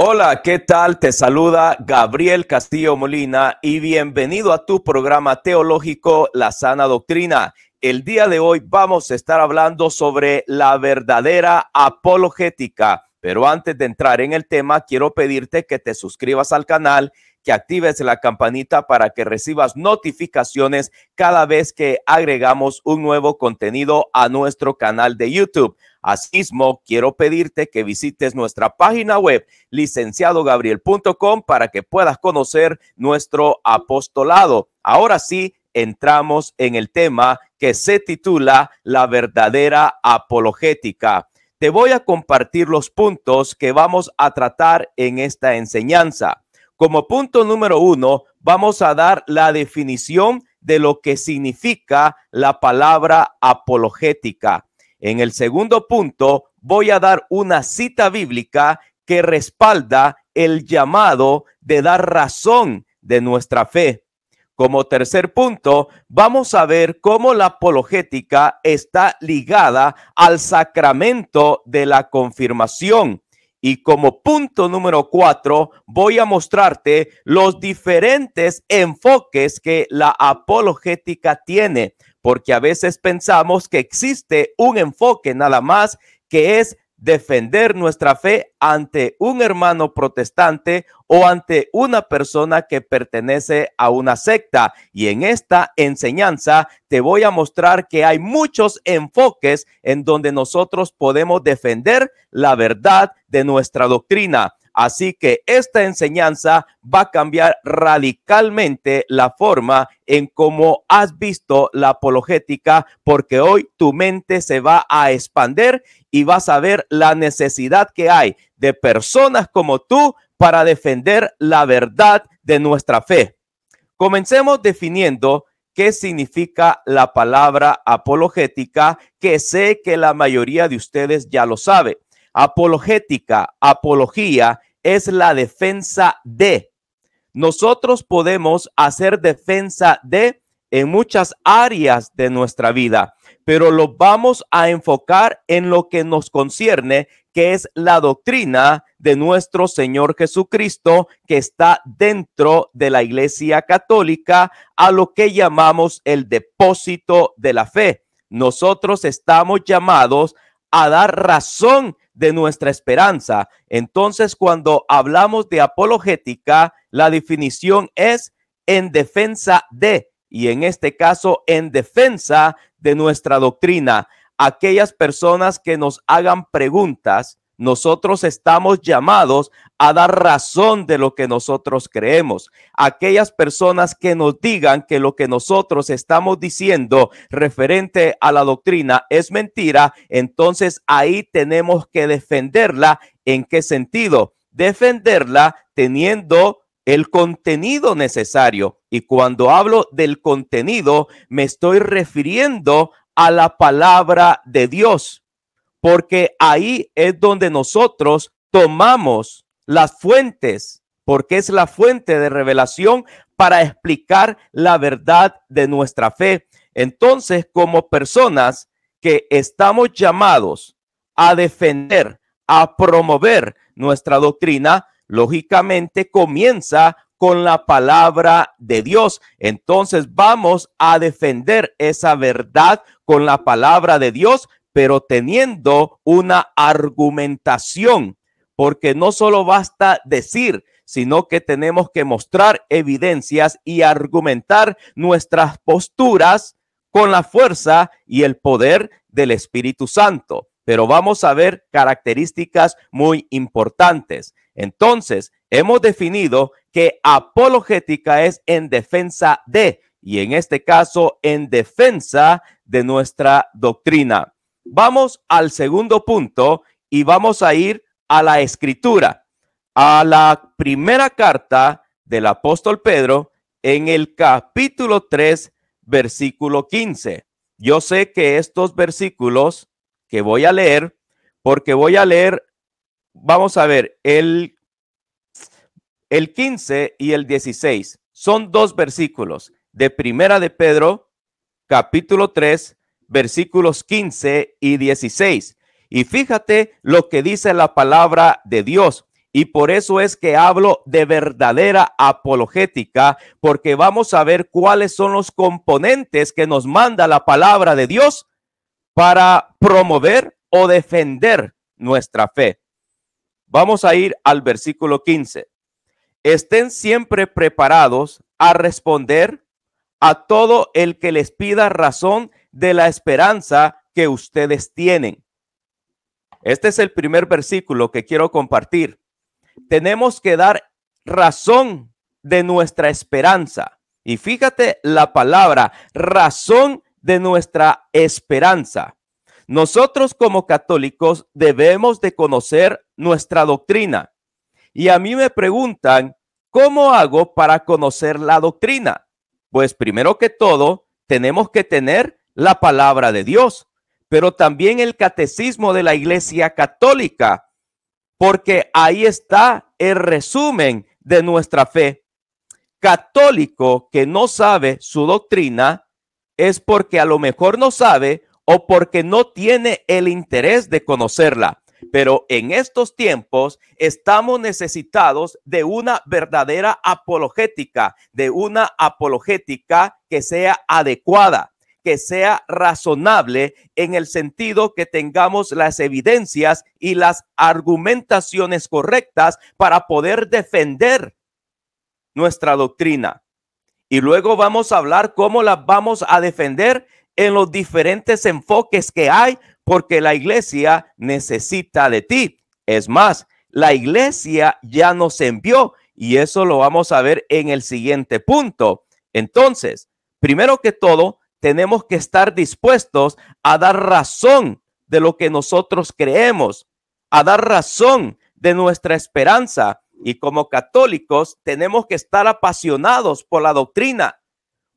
Hola, ¿qué tal? Te saluda Gabriel Castillo Molina y bienvenido a tu programa teológico La Sana Doctrina. El día de hoy vamos a estar hablando sobre la verdadera apologética. Pero antes de entrar en el tema, quiero pedirte que te suscribas al canal, que actives la campanita para que recibas notificaciones cada vez que agregamos un nuevo contenido a nuestro canal de YouTube. Asimismo, quiero pedirte que visites nuestra página web licenciadogabriel.com para que puedas conocer nuestro apostolado. Ahora sí, entramos en el tema que se titula La verdadera apologética. Te voy a compartir los puntos que vamos a tratar en esta enseñanza. Como punto número 1, vamos a dar la definición de lo que significa la palabra apologética. En el segundo punto, voy a dar una cita bíblica que respalda el llamado de dar razón de nuestra fe. Como tercer punto, vamos a ver cómo la apologética está ligada al sacramento de la confirmación. Y como punto número 4, voy a mostrarte los diferentes enfoques que la apologética tiene, porque a veces pensamos que existe un enfoque nada más, que es defender nuestra fe ante un hermano protestante o ante una persona que pertenece a una secta. Y en esta enseñanza te voy a mostrar que hay muchos enfoques en donde nosotros podemos defender la verdad de nuestra doctrina. Así que esta enseñanza va a cambiar radicalmente la forma en cómo has visto la apologética, porque hoy tu mente se va a expandir y vas a ver la necesidad que hay de personas como tú para defender la verdad de nuestra fe. Comencemos definiendo qué significa la palabra apologética, que sé que la mayoría de ustedes ya lo sabe. Apologética, apología, es la defensa de. Nosotros podemos hacer defensa de en muchas áreas de nuestra vida, pero lo vamos a enfocar en lo que nos concierne, que es la doctrina de nuestro Señor Jesucristo, que está dentro de la Iglesia Católica, a lo que llamamos el depósito de la fe. Nosotros estamos llamados a dar razón de nuestra esperanza. Entonces, cuando hablamos de apologética, la definición es en defensa de, y en este caso, en defensa de nuestra doctrina. Aquellas personas que nos hagan preguntas, nosotros estamos llamados a dar razón de lo que nosotros creemos. Aquellas personas que nos digan que lo que nosotros estamos diciendo referente a la doctrina es mentira, entonces ahí tenemos que defenderla. ¿En qué sentido? Defenderla teniendo el contenido necesario. Y cuando hablo del contenido, me estoy refiriendo a la palabra de Dios, porque ahí es donde nosotros tomamos las fuentes, porque es la fuente de revelación para explicar la verdad de nuestra fe. Entonces, como personas que estamos llamados a defender, a promover nuestra doctrina, lógicamente comienza con la palabra de Dios. Entonces vamos a defender esa verdad con la palabra de Dios, pero teniendo una argumentación, porque no solo basta decir, sino que tenemos que mostrar evidencias y argumentar nuestras posturas con la fuerza y el poder del Espíritu Santo. Pero vamos a ver características muy importantes. Entonces, hemos definido que apologética es en defensa de, y en este caso, en defensa de nuestra doctrina. Vamos al segundo punto y vamos a ir a la escritura, a la primera carta del apóstol Pedro en el capítulo 3, versículo 15. Yo sé que estos versículos que voy a leer, porque voy a leer, vamos a ver, el 15 y el 16. Son dos versículos de primera de Pedro, capítulo 3, versículos 15 y 16. Y fíjate lo que dice la palabra de Dios. Y por eso es que hablo de verdadera apologética, porque vamos a ver cuáles son los componentes que nos manda la palabra de Dios para promover o defender nuestra fe. Vamos a ir al versículo 15. Estén siempre preparados a responder a todo el que les pida razón de la esperanza que ustedes tienen. Este es el primer versículo que quiero compartir. Tenemos que dar razón de nuestra esperanza. Y fíjate la palabra, razón de nuestra esperanza. Nosotros como católicos debemos de conocer nuestra doctrina. Y a mí me preguntan, ¿cómo hago para conocer la doctrina? Pues primero que todo, tenemos que tener la palabra de Dios, pero también el catecismo de la Iglesia Católica, porque ahí está el resumen de nuestra fe. Católico que no sabe su doctrina es porque a lo mejor no sabe o porque no tiene el interés de conocerla. Pero en estos tiempos estamos necesitados de una verdadera apologética, de una apologética que sea adecuada, que sea razonable en el sentido que tengamos las evidencias y las argumentaciones correctas para poder defender nuestra doctrina. Y luego vamos a hablar cómo la vamos a defender en los diferentes enfoques que hay, porque la iglesia necesita de ti. Es más, la iglesia ya nos envió y eso lo vamos a ver en el siguiente punto. Entonces, primero que todo, tenemos que estar dispuestos a dar razón de lo que nosotros creemos, a dar razón de nuestra esperanza. Y como católicos tenemos que estar apasionados por la doctrina,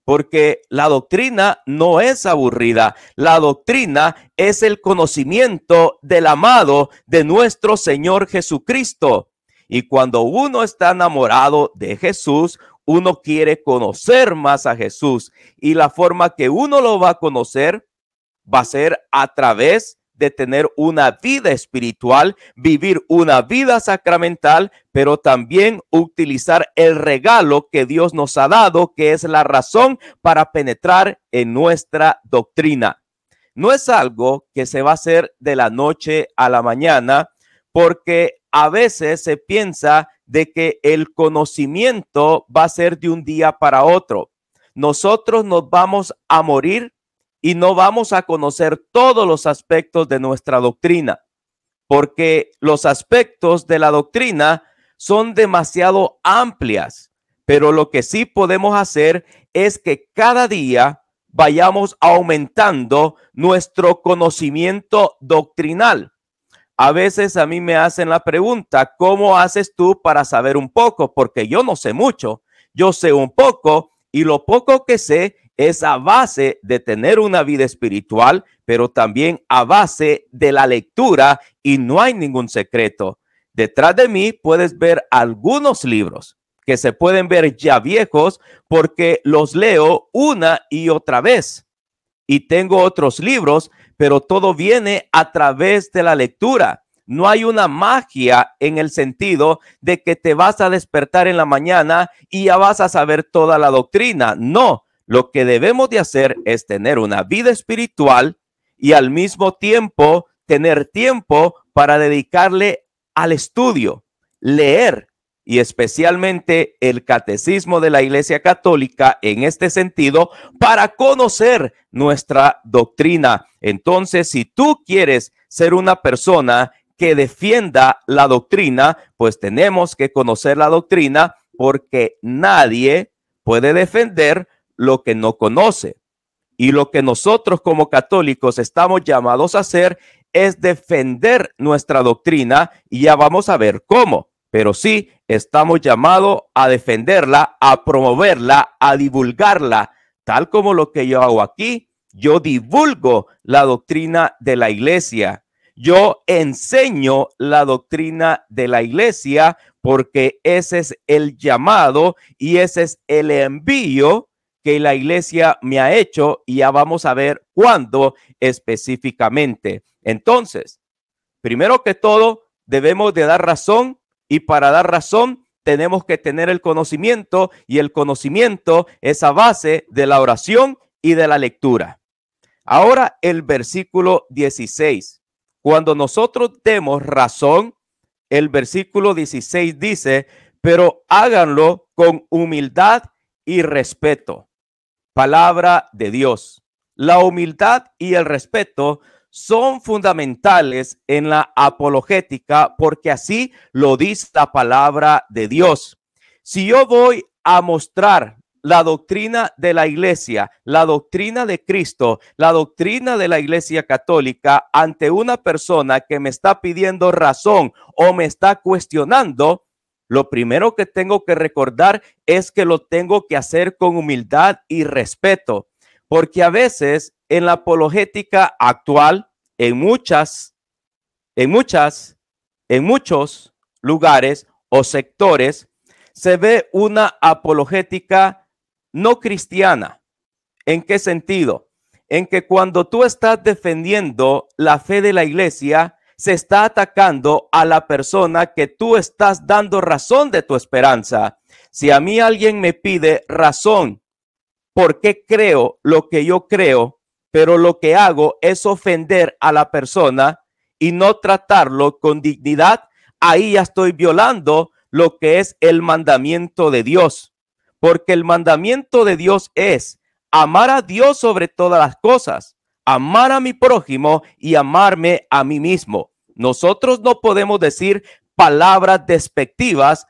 porque la doctrina no es aburrida. La doctrina es el conocimiento del amado de nuestro Señor Jesucristo. Y cuando uno está enamorado de Jesús, uno quiere conocer más a Jesús. Y la forma que uno lo va a conocer va a ser a través de tener una vida espiritual, vivir una vida sacramental, pero también utilizar el regalo que Dios nos ha dado, que es la razón para penetrar en nuestra doctrina. No es algo que se va a hacer de la noche a la mañana, porque a veces se piensa de que el conocimiento va a ser de un día para otro. Nosotros nos vamos a morir y no vamos a conocer todos los aspectos de nuestra doctrina, porque los aspectos de la doctrina son demasiado amplias, pero lo que sí podemos hacer es que cada día vayamos aumentando nuestro conocimiento doctrinal. A veces a mí me hacen la pregunta, ¿cómo haces tú para saber un poco? Porque yo no sé mucho, yo sé un poco y lo poco que sé es a base de tener una vida espiritual, pero también a base de la lectura y no hay ningún secreto. Detrás de mí puedes ver algunos libros que se pueden ver ya viejos porque los leo una y otra vez. Y tengo otros libros, pero todo viene a través de la lectura. No hay una magia en el sentido de que te vas a despertar en la mañana y ya vas a saber toda la doctrina. No. Lo que debemos de hacer es tener una vida espiritual y al mismo tiempo tener tiempo para dedicarle al estudio, leer y especialmente el catecismo de la Iglesia Católica en este sentido para conocer nuestra doctrina. Entonces, si tú quieres ser una persona que defienda la doctrina, pues tenemos que conocer la doctrina porque nadie puede defender lo que no conoce. Y lo que nosotros como católicos estamos llamados a hacer es defender nuestra doctrina y ya vamos a ver cómo. Pero sí, estamos llamados a defenderla, a promoverla, a divulgarla, tal como lo que yo hago aquí. Yo divulgo la doctrina de la iglesia. Yo enseño la doctrina de la iglesia porque ese es el llamado y ese es el envío que la iglesia me ha hecho y ya vamos a ver cuándo específicamente. Entonces, primero que todo, debemos de dar razón Y para dar razón, tenemos que tener el conocimiento, y el conocimiento es a base de la oración y de la lectura. Ahora el versículo 16. Cuando nosotros demos razón, el versículo 16 dice, pero háganlo con humildad y respeto. Palabra de Dios. La humildad y el respeto son fundamentales en la apologética porque así lo dice la palabra de Dios. Si yo voy a mostrar la doctrina de la iglesia, la doctrina de Cristo, la doctrina de la iglesia católica ante una persona que me está pidiendo razón o me está cuestionando, lo primero que tengo que recordar es que lo tengo que hacer con humildad y respeto, porque a veces en la apologética actual, en muchos lugares o sectores, se ve una apologética no cristiana. ¿En qué sentido? En que cuando tú estás defendiendo la fe de la iglesia, se está atacando a la persona que tú estás dando razón de tu esperanza. Si a mí alguien me pide razón por qué creo lo que yo creo, pero lo que hago es ofender a la persona y no tratarlo con dignidad, ahí ya estoy violando lo que es el mandamiento de Dios. Porque el mandamiento de Dios es amar a Dios sobre todas las cosas, amar a mi prójimo y amarme a mí mismo. Nosotros no podemos decir palabras despectivas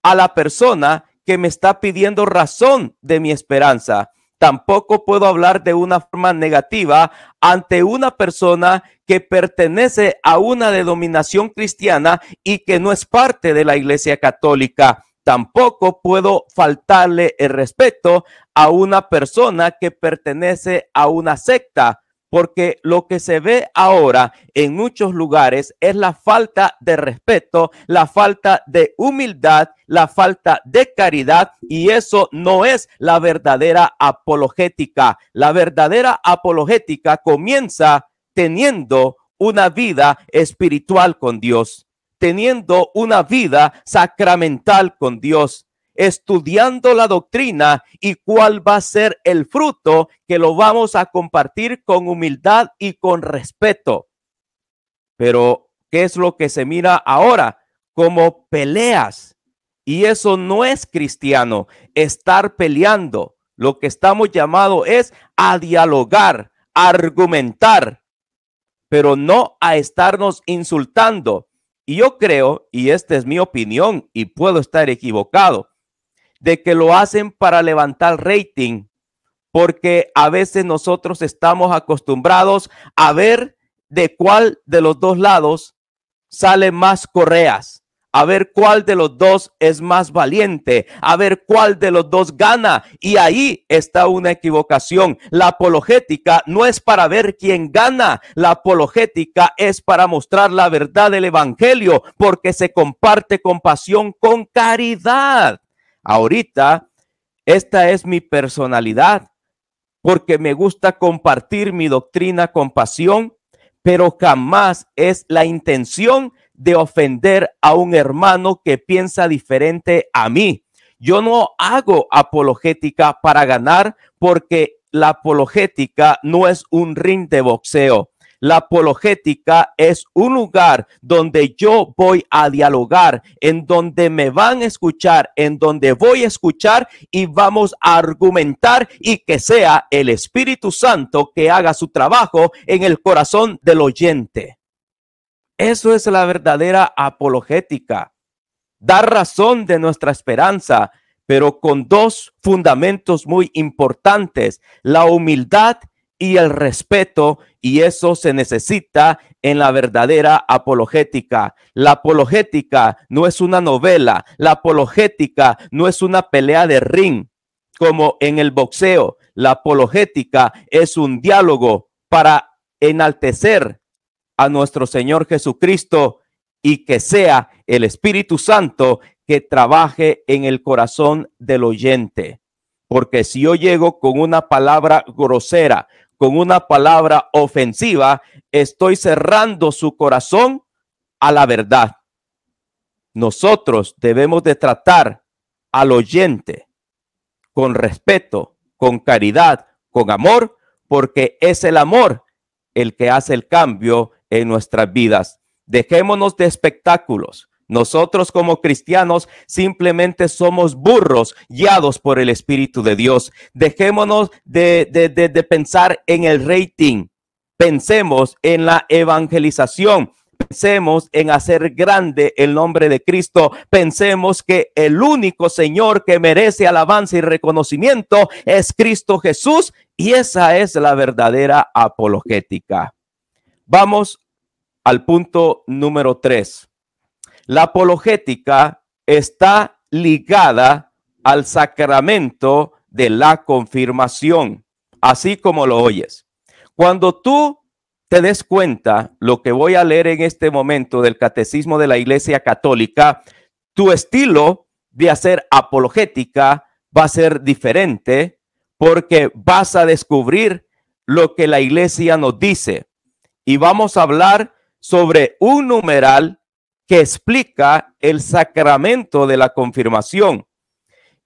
a la persona que me está pidiendo razón de mi esperanza. Tampoco puedo hablar de una forma negativa ante una persona que pertenece a una denominación cristiana y que no es parte de la Iglesia Católica. Tampoco puedo faltarle el respeto a una persona que pertenece a una secta, porque lo que se ve ahora en muchos lugares es la falta de respeto, la falta de humildad, la falta de caridad, y eso no es la verdadera apologética. La verdadera apologética comienza teniendo una vida espiritual con Dios, teniendo una vida sacramental con Dios, estudiando la doctrina y cuál va a ser el fruto que lo vamos a compartir con humildad y con respeto. Pero, ¿qué es lo que se mira ahora? Como peleas. Y eso no es cristiano, estar peleando. Lo que estamos llamados es a dialogar, a argumentar, pero no a estarnos insultando. Y yo creo, y esta es mi opinión, y puedo estar equivocado, de que lo hacen para levantar rating, porque a veces nosotros estamos acostumbrados a ver de cuál de los dos lados sale más correas, a ver cuál de los dos es más valiente, a ver cuál de los dos gana. Y ahí está una equivocación. La apologética no es para ver quién gana. La apologética es para mostrar la verdad del evangelio, porque se comparte con pasión, con caridad. Ahorita, esta es mi personalidad, porque me gusta compartir mi doctrina con pasión, pero jamás es la intención de ofender a un hermano que piensa diferente a mí. Yo no hago apologética para ganar, porque la apologética no es un ring de boxeo. La apologética es un lugar donde yo voy a dialogar, en donde me van a escuchar, en donde voy a escuchar y vamos a argumentar, y que sea el Espíritu Santo que haga su trabajo en el corazón del oyente. Eso es la verdadera apologética. Dar razón de nuestra esperanza, pero con dos fundamentos muy importantes: la humildad y el respeto, y eso se necesita en la verdadera apologética. La apologética no es una novela, la apologética no es una pelea de ring como en el boxeo. La apologética es un diálogo para enaltecer a nuestro Señor Jesucristo, y que sea el Espíritu Santo que trabaje en el corazón del oyente. Porque si yo llego con una palabra grosera, con una palabra ofensiva, estoy cerrando su corazón a la verdad. nosotros debemos de tratar al oyente con respeto, con caridad, con amor, porque es el amor el que hace el cambio en nuestras vidas. Dejémonos de espectáculos. Nosotros como cristianos simplemente somos burros guiados por el Espíritu de Dios. Dejémonos de pensar en el rating. Pensemos en la evangelización. Pensemos en hacer grande el nombre de Cristo. Pensemos que el único Señor que merece alabanza y reconocimiento es Cristo Jesús, y esa es la verdadera apologética. Vamos al punto número 3. La apologética está ligada al sacramento de la confirmación, así como lo oyes. Cuando tú te des cuenta, lo que voy a leer en este momento del Catecismo de la Iglesia Católica, tu estilo de hacer apologética va a ser diferente, porque vas a descubrir lo que la Iglesia nos dice. Y vamos a hablar sobre un numeral que explica el sacramento de la confirmación.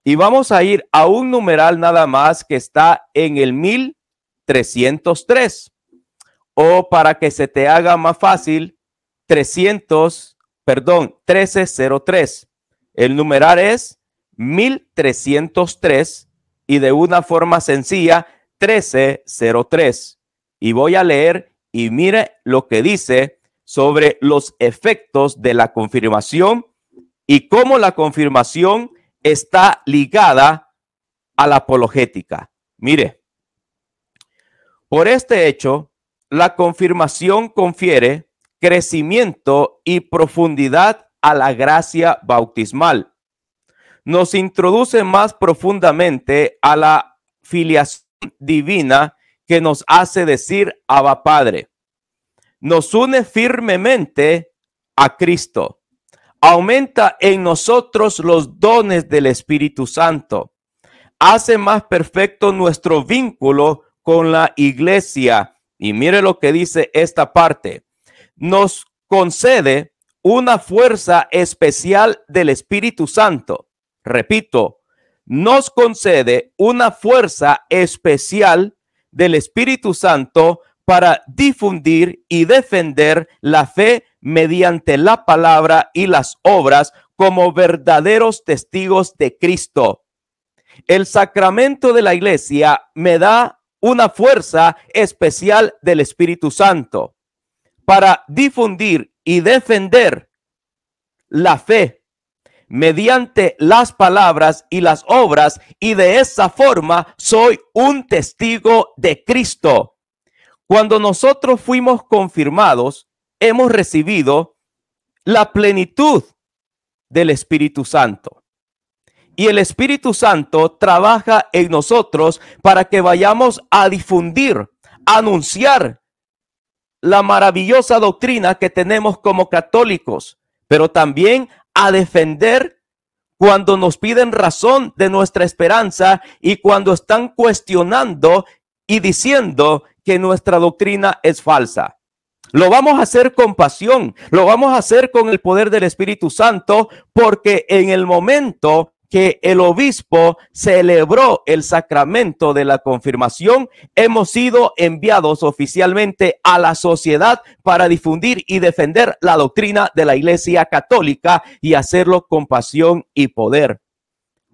Y vamos a ir a un numeral nada más que está en el 1303. O para que se te haga más fácil, 1303. El numeral es 1303 y de una forma sencilla, 1303. Y voy a leer y mire lo que dice sobre los efectos de la confirmación y cómo la confirmación está ligada a la apologética. Mire, por este hecho, la confirmación confiere crecimiento y profundidad a la gracia bautismal. Nos introduce más profundamente a la filiación divina que nos hace decir Abba Padre. Nos une firmemente a Cristo. Aumenta en nosotros los dones del Espíritu Santo. Hace más perfecto nuestro vínculo con la iglesia. Y mire lo que dice esta parte. Nos concede una fuerza especial del Espíritu Santo. Repito, nos concede una fuerza especial del Espíritu Santo para difundir y defender la fe mediante la palabra y las obras como verdaderos testigos de Cristo. El sacramento de la iglesia me da una fuerza especial del Espíritu Santo para difundir y defender la fe mediante las palabras y las obras, y de esa forma soy un testigo de Cristo. Cuando nosotros fuimos confirmados, hemos recibido la plenitud del Espíritu Santo. Y el Espíritu Santo trabaja en nosotros para que vayamos a difundir, a anunciar la maravillosa doctrina que tenemos como católicos, pero también a defender cuando nos piden razón de nuestra esperanza y cuando están cuestionando y diciendo que nuestra doctrina es falsa. Lo vamos a hacer con pasión, lo vamos a hacer con el poder del Espíritu Santo, porque en el momento que el obispo celebró el sacramento de la confirmación, hemos sido enviados oficialmente a la sociedad para difundir y defender la doctrina de la Iglesia Católica y hacerlo con pasión y poder.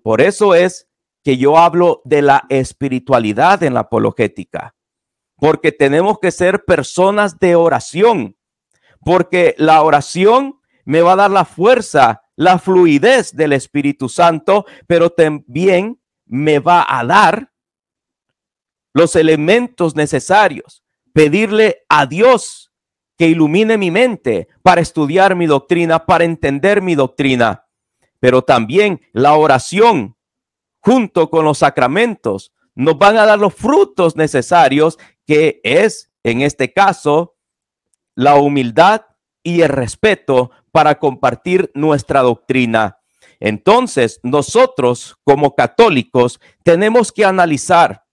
Por eso es que yo hablo de la espiritualidad en la apologética, porque tenemos que ser personas de oración, porque la oración me va a dar la fuerza, la fluidez del Espíritu Santo, pero también me va a dar los elementos necesarios. Pedirle a Dios que ilumine mi mente para estudiar mi doctrina, para entender mi doctrina. Pero también la oración junto con los sacramentos nos van a dar los frutos necesarios, que es, en este caso, la humildad y el respeto para compartir nuestra doctrina. Entonces, nosotros como católicos tenemos que analizar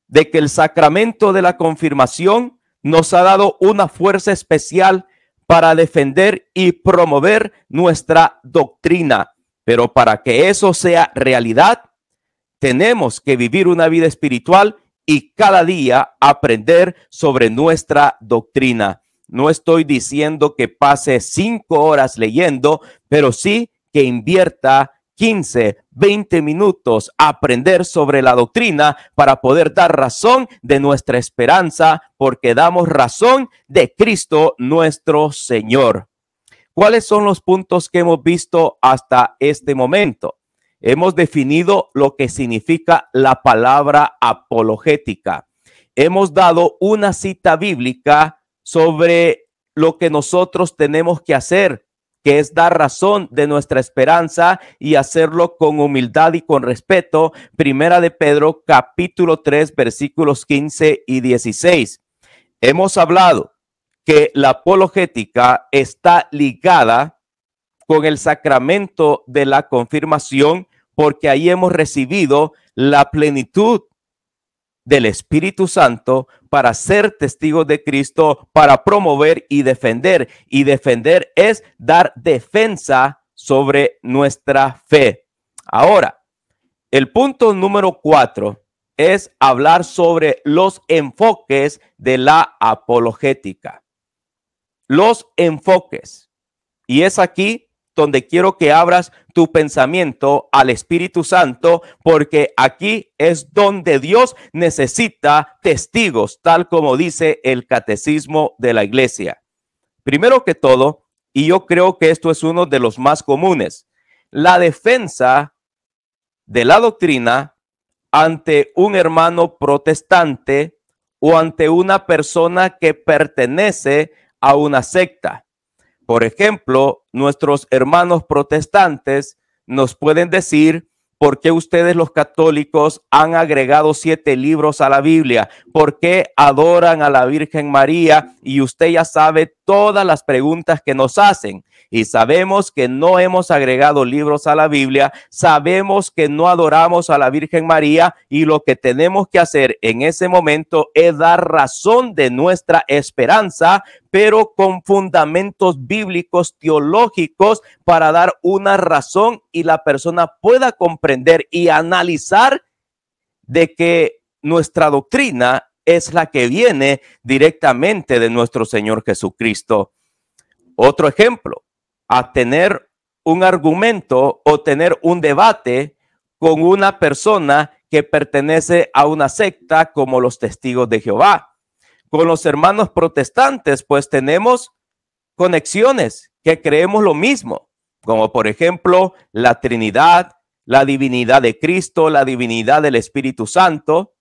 de que el sacramento de la confirmación nos ha dado una fuerza especial para defender y promover nuestra doctrina. Pero para que eso sea realidad, tenemos que vivir una vida espiritual y cada día aprender sobre nuestra doctrina. No estoy diciendo que pase 5 horas leyendo, pero sí que invierta 15, 20 minutos a aprender sobre la doctrina para poder dar razón de nuestra esperanza, porque damos razón de Cristo nuestro Señor. ¿Cuáles son los puntos que hemos visto hasta este momento? Hemos definido lo que significa la palabra apologética. Hemos dado una cita bíblica sobre lo que nosotros tenemos que hacer, que es dar razón de nuestra esperanza y hacerlo con humildad y con respeto. Primera de Pedro, capítulo 3, versículos 15 y 16. Hemos hablado que la apologética está ligada con el sacramento de la confirmación, porque ahí hemos recibido la plenitud del Espíritu Santo para ser testigos de Cristo, para promover y defender. Y defender es dar defensa sobre nuestra fe. Ahora, el punto número 4 es hablar sobre los enfoques de la apologética. Los enfoques. Y es aquí donde quiero que abras tu pensamiento al Espíritu Santo, porque aquí es donde Dios necesita testigos, tal como dice el Catecismo de la Iglesia. Primero que todo, y yo creo que esto es uno de los más comunes, la defensa de la doctrina ante un hermano protestante o ante una persona que pertenece a una secta. Por ejemplo, nuestros hermanos protestantes nos pueden decir por qué ustedes los católicos han agregado 7 libros a la Biblia, por qué adoran a la Virgen María, y usted ya sabe todas las preguntas que nos hacen. Y sabemos que no hemos agregado libros a la Biblia, sabemos que no adoramos a la Virgen María, y lo que tenemos que hacer en ese momento es dar razón de nuestra esperanza, pero con fundamentos bíblicos, teológicos, para dar una razón y la persona pueda comprender y analizar de que nuestra doctrina es la que viene directamente de nuestro Señor Jesucristo. Otro ejemplo, a tener un argumento o tener un debate con una persona que pertenece a una secta como los Testigos de Jehová. Con los hermanos protestantes, pues tenemos conexiones que creemos lo mismo, como por ejemplo la Trinidad, la divinidad de Cristo, la divinidad del Espíritu Santo.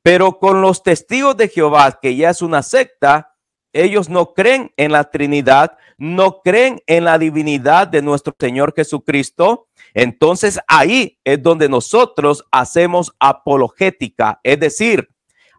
Pero con los Testigos de Jehová, que ya es una secta, ellos no creen en la Trinidad, no creen en la divinidad de nuestro Señor Jesucristo. Entonces ahí es donde nosotros hacemos apologética, es decir,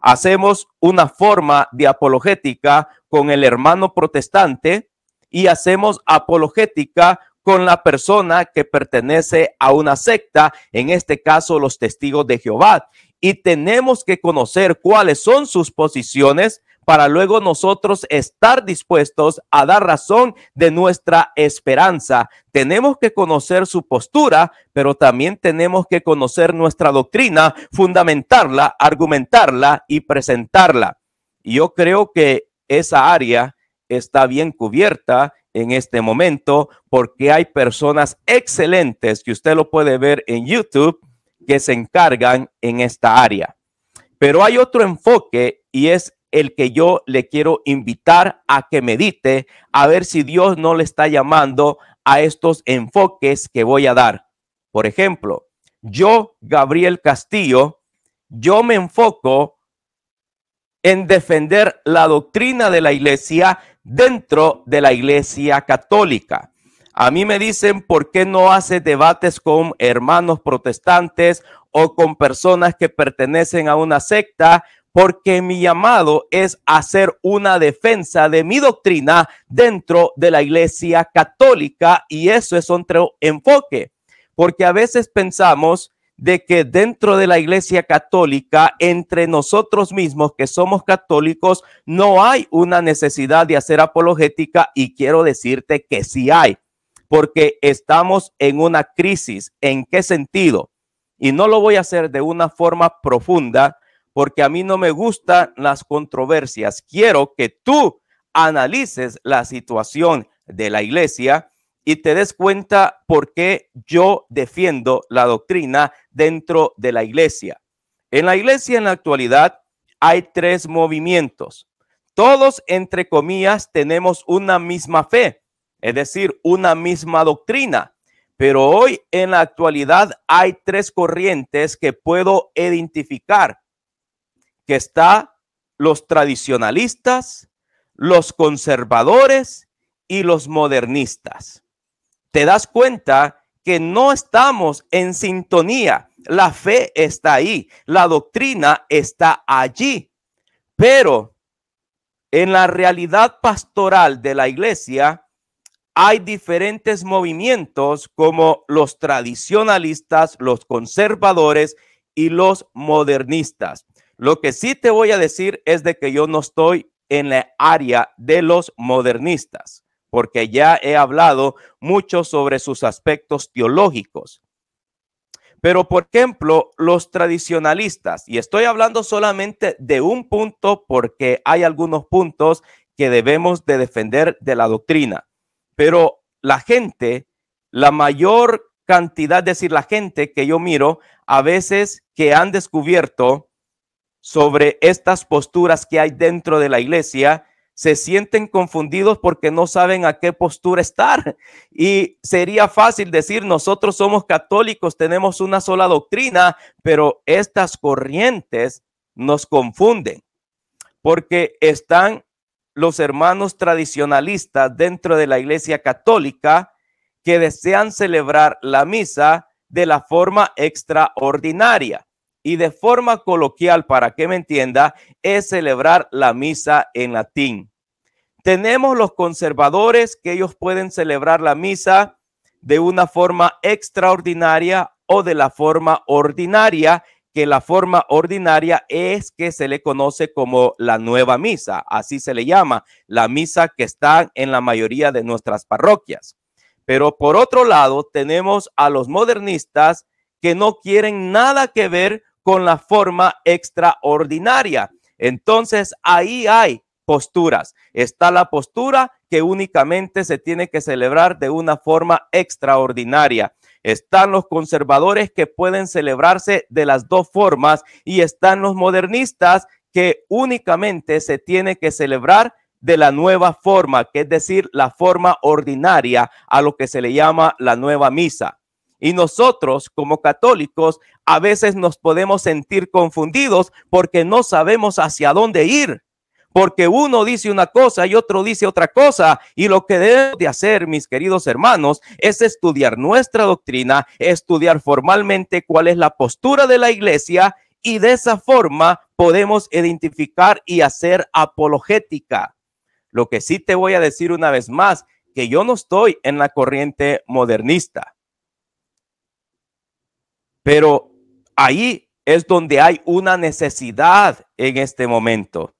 hacemos una forma de apologética con el hermano protestante y hacemos apologética con la persona que pertenece a una secta, en este caso los Testigos de Jehová. Y tenemos que conocer cuáles son sus posiciones para luego nosotros estar dispuestos a dar razón de nuestra esperanza. Tenemos que conocer su postura, pero también tenemos que conocer nuestra doctrina, fundamentarla, argumentarla y presentarla. Y yo creo que esa área está bien cubierta en este momento, porque hay personas excelentes que usted lo puede ver en YouTube que se encargan en esta área. Pero hay otro enfoque y es el que yo le quiero invitar a que medite, a ver si Dios no le está llamando a estos enfoques que voy a dar. Por ejemplo, yo, Gabriel Castillo, yo me enfoco en defender la doctrina de la iglesia dentro de la iglesia católica. A mí me dicen, ¿por qué no hace debates con hermanos protestantes o con personas que pertenecen a una secta? Porque mi llamado es hacer una defensa de mi doctrina dentro de la iglesia católica, y eso es otro enfoque. Porque a veces pensamos de que dentro de la Iglesia Católica, entre nosotros mismos que somos católicos, no hay una necesidad de hacer apologética, y quiero decirte que sí hay, porque estamos en una crisis. ¿En qué sentido? Y no lo voy a hacer de una forma profunda, porque a mí no me gustan las controversias. Quiero que tú analices la situación de la iglesia y te des cuenta por qué yo defiendo la doctrina dentro de la iglesia. En la iglesia en la actualidad hay tres movimientos. Todos, entre comillas, tenemos una misma fe, es decir, una misma doctrina. Pero hoy en la actualidad hay tres corrientes que puedo identificar, que está los tradicionalistas, los conservadores y los modernistas. Te das cuenta que no estamos en sintonía. La fe está ahí, la doctrina está allí, pero en la realidad pastoral de la iglesia hay diferentes movimientos, como los tradicionalistas, los conservadores y los modernistas. Lo que sí te voy a decir es de que yo no estoy en la área de los modernistas, porque ya he hablado mucho sobre sus aspectos teológicos. Pero, por ejemplo, los tradicionalistas, y estoy hablando solamente de un punto porque hay algunos puntos que debemos de defender de la doctrina. Pero la gente, la mayor cantidad, es decir, la gente que yo miro a veces que han descubierto sobre estas posturas que hay dentro de la iglesia, se sienten confundidos porque no saben a qué postura estar. Y sería fácil decir, nosotros somos católicos, tenemos una sola doctrina, pero estas corrientes nos confunden porque están los hermanos tradicionalistas dentro de la iglesia católica que desean celebrar la misa de la forma extraordinaria, y de forma coloquial, para que me entienda, es celebrar la misa en latín. Tenemos los conservadores, que ellos pueden celebrar la misa de una forma extraordinaria o de la forma ordinaria, que la forma ordinaria es que se le conoce como la nueva misa, así se le llama, la misa que está en la mayoría de nuestras parroquias. Pero por otro lado, tenemos a los modernistas que no quieren nada que ver con la forma extraordinaria. Entonces, ahí hay posturas. Está la postura que únicamente se tiene que celebrar de una forma extraordinaria. Están los conservadores que pueden celebrarse de las dos formas, y están los modernistas que únicamente se tiene que celebrar de la nueva forma, que es decir, la forma ordinaria, a lo que se le llama la nueva misa. Y nosotros como católicos a veces nos podemos sentir confundidos porque no sabemos hacia dónde ir, porque uno dice una cosa y otro dice otra cosa. Y lo que debemos de hacer, mis queridos hermanos, es estudiar nuestra doctrina, estudiar formalmente cuál es la postura de la iglesia, y de esa forma podemos identificar y hacer apologética. Lo que sí te voy a decir una vez más, que yo no estoy en la corriente modernista, pero ahí es donde hay una necesidad en este momento,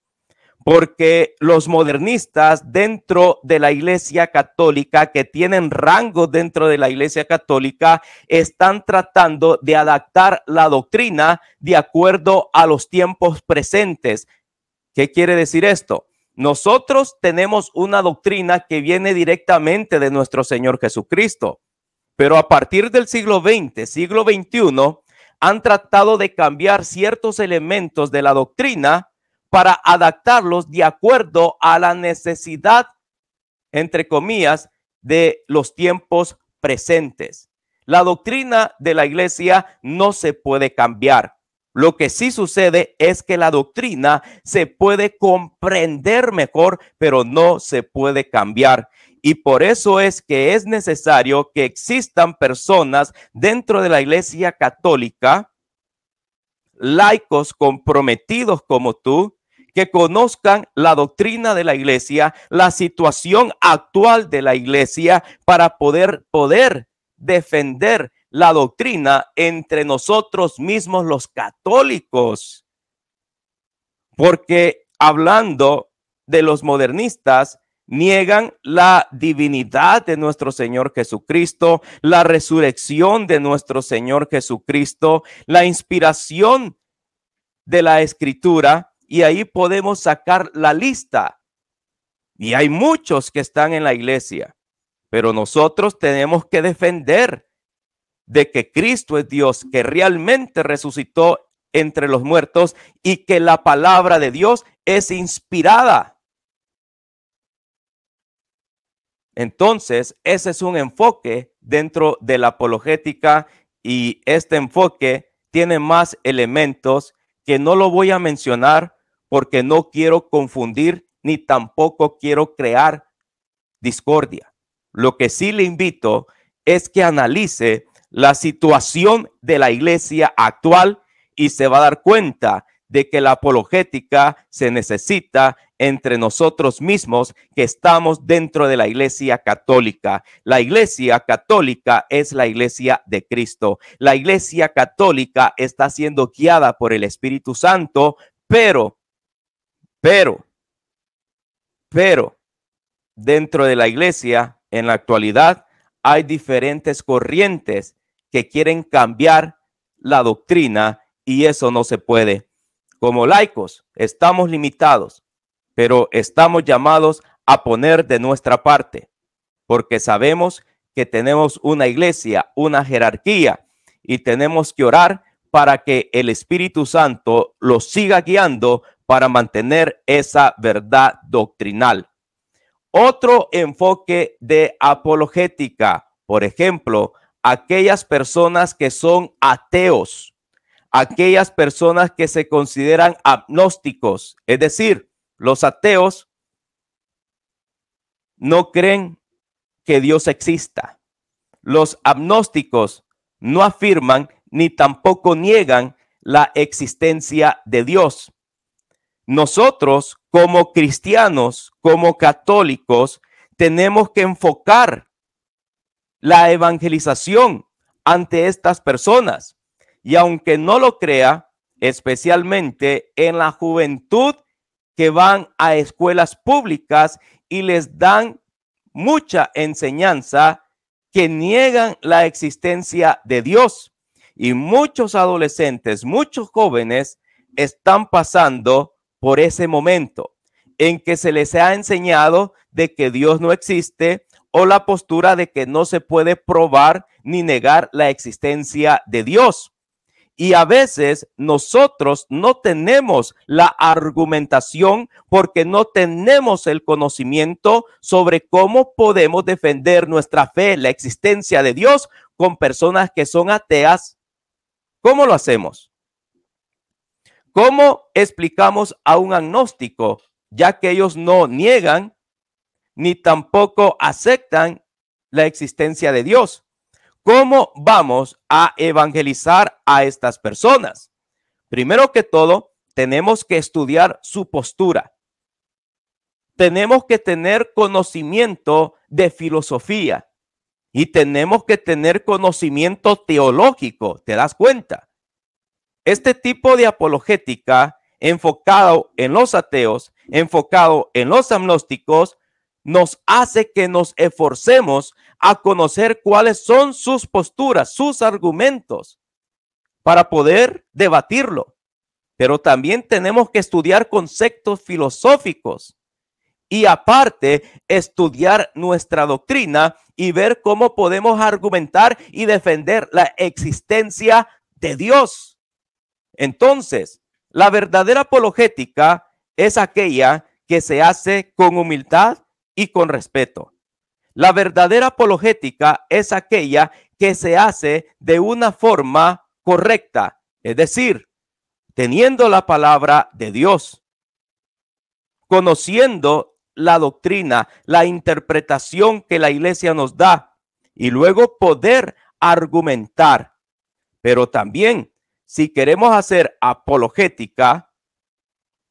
porque los modernistas dentro de la iglesia católica, que tienen rango dentro de la iglesia católica, están tratando de adaptar la doctrina de acuerdo a los tiempos presentes. ¿Qué quiere decir esto? Nosotros tenemos una doctrina que viene directamente de nuestro Señor Jesucristo, pero a partir del siglo XX, siglo XXI, han tratado de cambiar ciertos elementos de la doctrina para adaptarlos de acuerdo a la necesidad, entre comillas, de los tiempos presentes. La doctrina de la iglesia no se puede cambiar. Lo que sí sucede es que la doctrina se puede comprender mejor, pero no se puede cambiar. Y por eso es que es necesario que existan personas dentro de la iglesia católica, laicos comprometidos como tú, que conozcan la doctrina de la iglesia, la situación actual de la iglesia, para poder defender la doctrina entre nosotros mismos los católicos. Porque hablando de los modernistas, niegan la divinidad de nuestro Señor Jesucristo, la resurrección de nuestro Señor Jesucristo, la inspiración de la Escritura, y ahí podemos sacar la lista. Y hay muchos que están en la iglesia, pero nosotros tenemos que defender de que Cristo es Dios, que realmente resucitó entre los muertos y que la palabra de Dios es inspirada. Entonces, ese es un enfoque dentro de la apologética, y este enfoque tiene más elementos que no lo voy a mencionar porque no quiero confundir ni tampoco quiero crear discordia. Lo que sí le invito es que analice la situación de la iglesia actual y se va a dar cuenta de que la apologética se necesita entre nosotros mismos que estamos dentro de la iglesia católica. La iglesia católica es la iglesia de Cristo. La iglesia católica está siendo guiada por el Espíritu Santo, pero dentro de la iglesia en la actualidad hay diferentes corrientes que quieren cambiar la doctrina, y eso no se puede. Como laicos estamos limitados, pero estamos llamados a poner de nuestra parte, porque sabemos que tenemos una iglesia, una jerarquía, y tenemos que orar para que el Espíritu Santo los siga guiando para mantener esa verdad doctrinal. Otro enfoque de apologética, por ejemplo, aquellas personas que son ateos, aquellas personas que se consideran agnósticos, es decir, los ateos no creen que Dios exista. Los agnósticos no afirman ni tampoco niegan la existencia de Dios. Nosotros, como cristianos, como católicos, tenemos que enfocar la evangelización ante estas personas. Y aunque no lo crea, especialmente en la juventud que van a escuelas públicas y les dan mucha enseñanza que niegan la existencia de Dios. Y muchos adolescentes, muchos jóvenes están pasando por ese momento en que se les ha enseñado de que Dios no existe, o la postura de que no se puede probar ni negar la existencia de Dios. Y a veces nosotros no tenemos la argumentación porque no tenemos el conocimiento sobre cómo podemos defender nuestra fe, la existencia de Dios, con personas que son ateas. ¿Cómo lo hacemos? ¿Cómo explicamos a un agnóstico, ya que ellos no niegan ni tampoco aceptan la existencia de Dios? ¿Cómo vamos a evangelizar a estas personas? Primero que todo, tenemos que estudiar su postura. Tenemos que tener conocimiento de filosofía y tenemos que tener conocimiento teológico. ¿Te das cuenta? Este tipo de apologética enfocado en los ateos, enfocado en los agnósticos, nos hace que nos esforcemos a conocer cuáles son sus posturas, sus argumentos, para poder debatirlo. Pero también tenemos que estudiar conceptos filosóficos y aparte estudiar nuestra doctrina y ver cómo podemos argumentar y defender la existencia de Dios. Entonces, la verdadera apologética es aquella que se hace con humildad y con respeto. La verdadera apologética es aquella que se hace de una forma correcta, es decir, teniendo la palabra de Dios, conociendo la doctrina, la interpretación que la iglesia nos da, y luego poder argumentar. Pero también, si queremos hacer apologética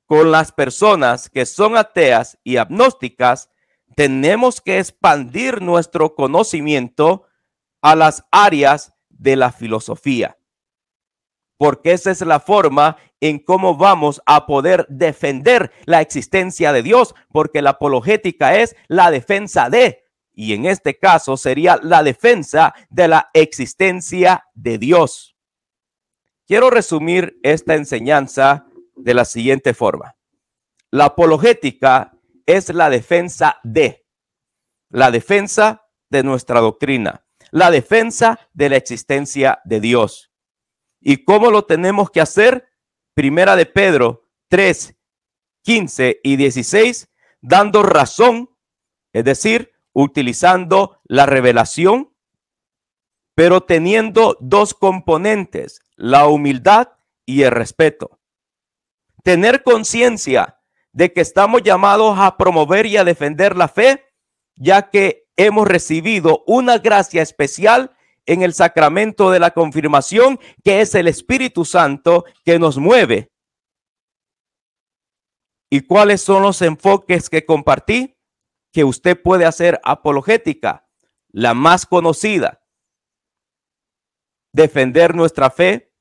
con las personas que son ateas y agnósticas, tenemos que expandir nuestro conocimiento a las áreas de la filosofía, porque esa es la forma en cómo vamos a poder defender la existencia de Dios, porque la apologética es la defensa de, y en este caso sería la defensa de la existencia de Dios. Quiero resumir esta enseñanza de la siguiente forma. La apologética es la defensa de nuestra doctrina, la defensa de la existencia de Dios. ¿Y cómo lo tenemos que hacer? Primera de Pedro 3, 15 y 16, dando razón, es decir, utilizando la revelación, pero teniendo dos componentes, la humildad y el respeto. Tener conciencia de que estamos llamados a promover y a defender la fe, ya que hemos recibido una gracia especial en el sacramento de la confirmación, que es el Espíritu Santo que nos mueve. ¿Y cuáles son los enfoques que compartí? Que usted puede hacer apologética, la más conocida. Defender nuestra fe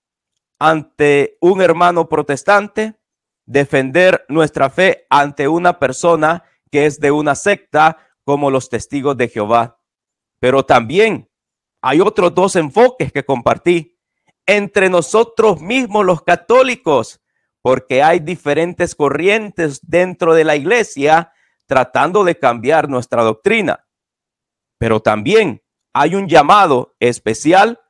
ante un hermano protestante, defender nuestra fe ante una persona que es de una secta como los Testigos de Jehová. Pero también hay otros dos enfoques que compartí entre nosotros mismos los católicos, porque hay diferentes corrientes dentro de la iglesia tratando de cambiar nuestra doctrina. Pero también hay un llamado especial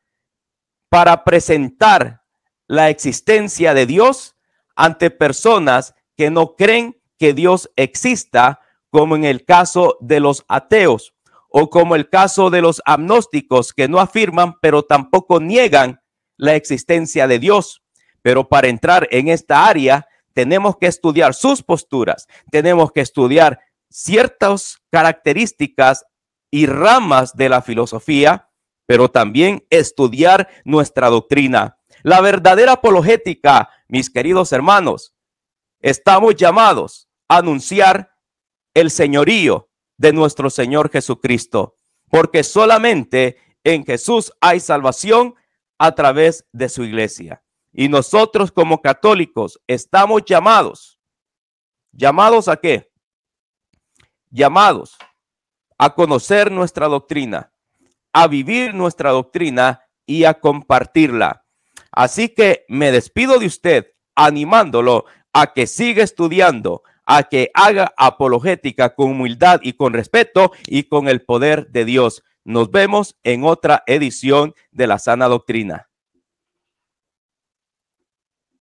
para presentar la existencia de Dios ante personas que no creen que Dios exista, como en el caso de los ateos o como el caso de los agnósticos, que no afirman pero tampoco niegan la existencia de Dios. Pero para entrar en esta área tenemos que estudiar sus posturas, tenemos que estudiar ciertas características y ramas de la filosofía, pero también estudiar nuestra doctrina. La verdadera apologética, mis queridos hermanos, estamos llamados a anunciar el señorío de nuestro Señor Jesucristo, porque solamente en Jesús hay salvación a través de su iglesia. Y nosotros como católicos estamos llamados ¿a qué? Llamados a conocer nuestra doctrina, a vivir nuestra doctrina y a compartirla. Así que me despido de usted animándolo a que siga estudiando, a que haga apologética con humildad y con respeto y con el poder de Dios. Nos vemos en otra edición de la Sana Doctrina.